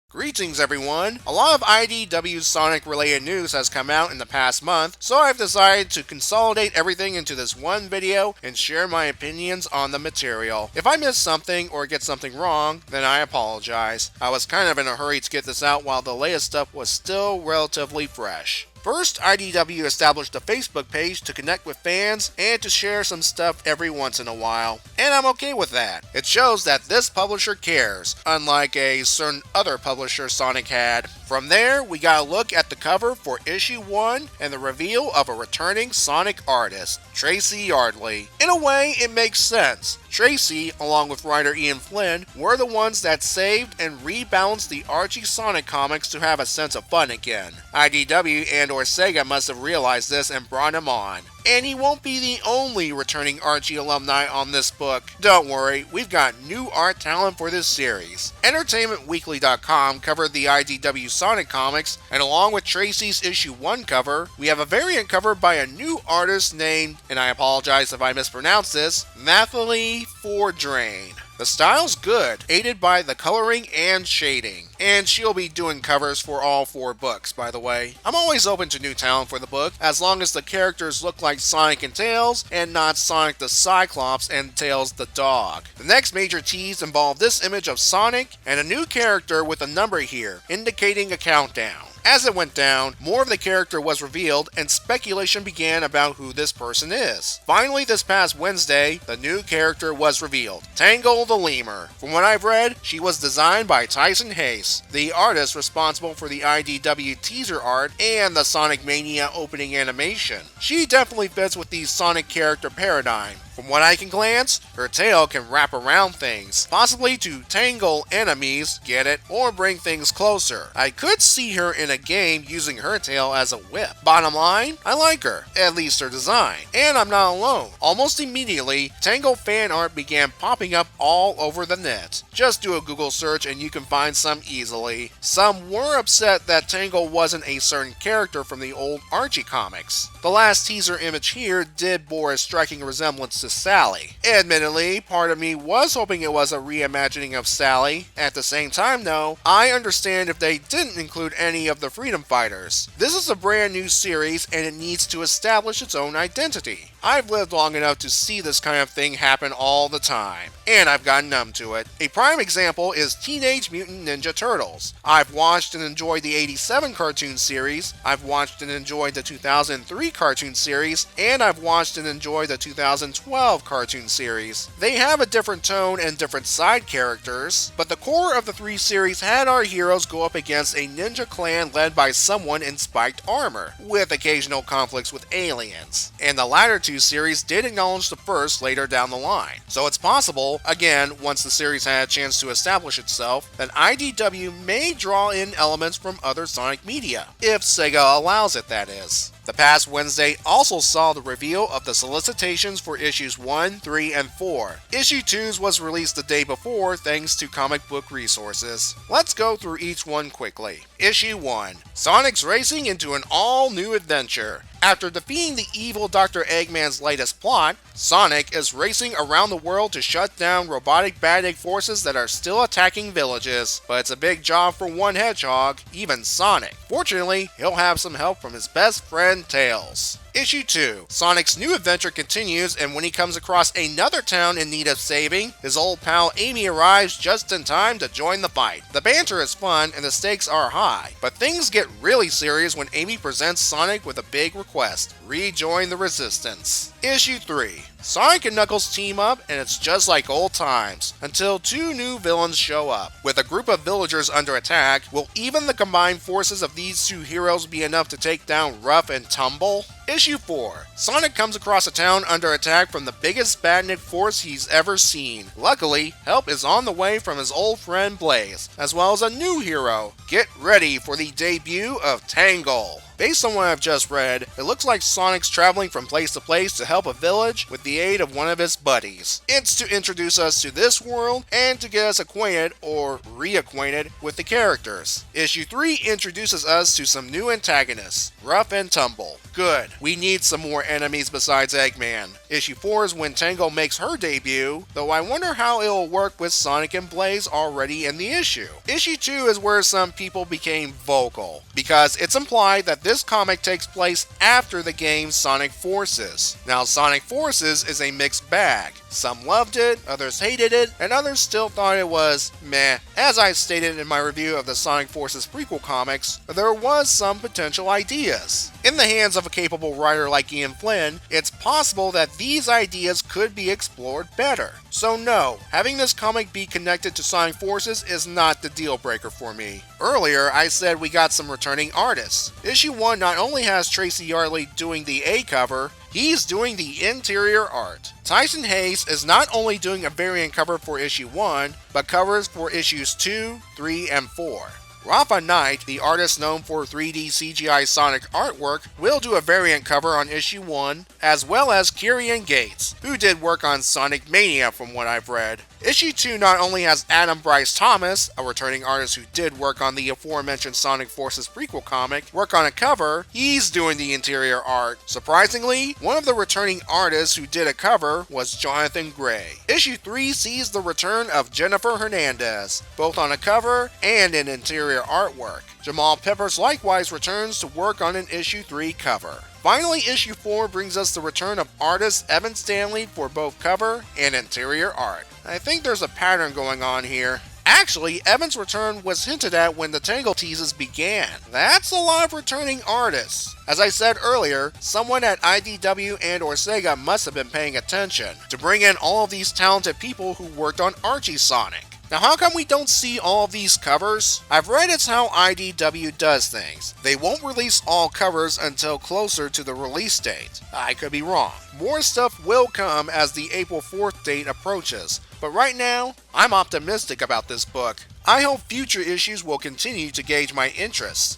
Greetings everyone! A lot of IDW Sonic related news has come out in the past month, so I've decided to consolidate everything into this one video and share my opinions on the material. If I miss something or get something wrong, then I apologize. I was kind of in a hurry to get this out while the latest stuff was still relatively fresh. First, IDW established a Facebook page to connect with fans and to share some stuff every once in a while, and I'm okay with that. It shows that this publisher cares, unlike a certain other publisher Sonic had. From there, we got a look at the cover for issue 1 and the reveal of a returning Sonic artist, Tracy Yardley. In a way, it makes sense. Tracy, along with writer Ian Flynn, were the ones that saved and rebalanced the Archie Sonic comics to have a sense of fun again. IDW and/or Sega must have realized this and brought him on. And he won't be the only returning Archie alumni on this book. Don't worry, we've got new art talent for this series. EntertainmentWeekly.com covered the IDW Sonic comics, and along with Tracy's issue 1 cover, we have a variant cover by a new artist named, and I apologize if I mispronounce this, Nathalie Fordrain. The style's good, aided by the coloring and shading. And she'll be doing covers for all 4 books, by the way. I'm always open to new talent for the book, as long as the characters look like Sonic and Tails, and not Sonic the Cyclops and Tails the dog. The next major tease involved this image of Sonic and a new character with a number here, indicating a countdown. As it went down, more of the character was revealed and speculation began about who this person is. Finally, this past Wednesday, the new character was revealed, Tangle the Lemur. From what I've read, she was designed by Tyson Hayes, the artist responsible for the IDW teaser art and the Sonic Mania opening animation. She definitely fits with the Sonic character paradigm. From what I can glance, her tail can wrap around things, possibly to tangle enemies, get it, or bring things closer. I could see her in a game using her tail as a whip. Bottom line, I like her, at least her design. And I'm not alone. Almost immediately, Tangle fan art began popping up all over the net. Just do a Google search and you can find some easily. Some were upset that Tangle wasn't a certain character from the old Archie comics. The last teaser image here did bore a striking resemblance to Sally. Admittedly, part of me was hoping it was a reimagining of Sally. At the same time though, I understand if they didn't include any of the Freedom Fighters. This is a brand new series and it needs to establish its own identity. I've lived long enough to see this kind of thing happen all the time, and I've gotten numb to it. A prime example is Teenage Mutant Ninja Turtles. I've watched and enjoyed the '87 cartoon series, I've watched and enjoyed the 2003 cartoon series, and I've watched and enjoyed the 2012 cartoon series. They have a different tone and different side characters, but the core of the 3 series had our heroes go up against a ninja clan led by someone in spiked armor, with occasional conflicts with aliens. And the latter 2 series did acknowledge the first later down the line. So it's possible, again, once the series had a chance to establish itself, that IDW may draw in elements from other Sonic media, if Sega allows it, that is. The past Wednesday also saw the reveal of the solicitations for issues 1, 3, and 4. Issue 2's was released the day before thanks to comic book resources. Let's go through each one quickly. Issue 1. Sonic's racing into an all-new adventure. After defeating the evil Dr. Eggman's latest plot, Sonic is racing around the world to shut down robotic bad egg forces that are still attacking villages. But it's a big job for one hedgehog, even Sonic. Fortunately, he'll have some help from his best friend Tails. Issue 2. Sonic's new adventure continues, and when he comes across another town in need of saving, his old pal Amy arrives just in time to join the fight. The banter is fun and the stakes are high, but things get really serious when Amy presents Sonic with a big request: rejoin the Resistance. Issue 3. Sonic and Knuckles team up, and it's just like old times, until 2 new villains show up. With a group of villagers under attack, will even the combined forces of these 2 heroes be enough to take down Rough and Tumble? Issue 4. Sonic comes across a town under attack from the biggest badnik force he's ever seen. Luckily, help is on the way from his old friend Blaze, as well as a new hero. Get ready for the debut of Tangle. Based on what I've just read, it looks like Sonic's traveling from place to place to help a village with the aid of one of his buddies. It's to introduce us to this world and to get us acquainted or reacquainted with the characters. Issue 3 introduces us to some new antagonists, Rough and Tumble. Good, we need some more enemies besides Eggman. Issue 4 is when Tangle makes her debut, though I wonder how it'll work with Sonic and Blaze already in the issue. Issue 2 is where some people became vocal, because it's implied that this comic takes place after the game Sonic Forces. Now, Sonic Forces is a mixed bag. Some loved it, others hated it, and others still thought it was meh. As I stated in my review of the Sonic Forces prequel comics, there was some potential ideas. In the hands of a capable writer like Ian Flynn, it's possible that these ideas could be explored better. So no, having this comic be connected to Sonic Forces is not the deal breaker for me. Earlier, I said we got some returning artists. Issue 1 not only has Tracy Yardley doing the A cover, he's doing the interior art. Tyson Hayes is not only doing a variant cover for issue 1, but covers for issues 2, 3, and 4. Rafa Knight, the artist known for 3D CGI Sonic artwork, will do a variant cover on issue 1, as well as Kieran Gates, who did work on Sonic Mania from what I've read. Issue 2 not only has Adam Bryce Thomas, a returning artist who did work on the aforementioned Sonic Forces prequel comic, work on a cover, he's doing the interior art. Surprisingly, one of the returning artists who did a cover was Jonathan Gray. Issue 3 sees the return of Jennifer Hernandez, both on a cover and in interior artwork. Jamal Peppers likewise returns to work on an issue 3 cover. Finally, issue 4 brings us the return of artist Evan Stanley for both cover and interior art. I think there's a pattern going on here. Actually, Evan's return was hinted at when the Tangle teases began. That's a lot of returning artists. As I said earlier, someone at IDW and or Sega must have been paying attention to bring in all of these talented people who worked on Archie Sonic. Now, how come we don't see all of these covers? I've read it's how IDW does things. They won't release all covers until closer to the release date. I could be wrong. More stuff will come as the April 4th date approaches, but right now, I'm optimistic about this book. I hope future issues will continue to gauge my interests.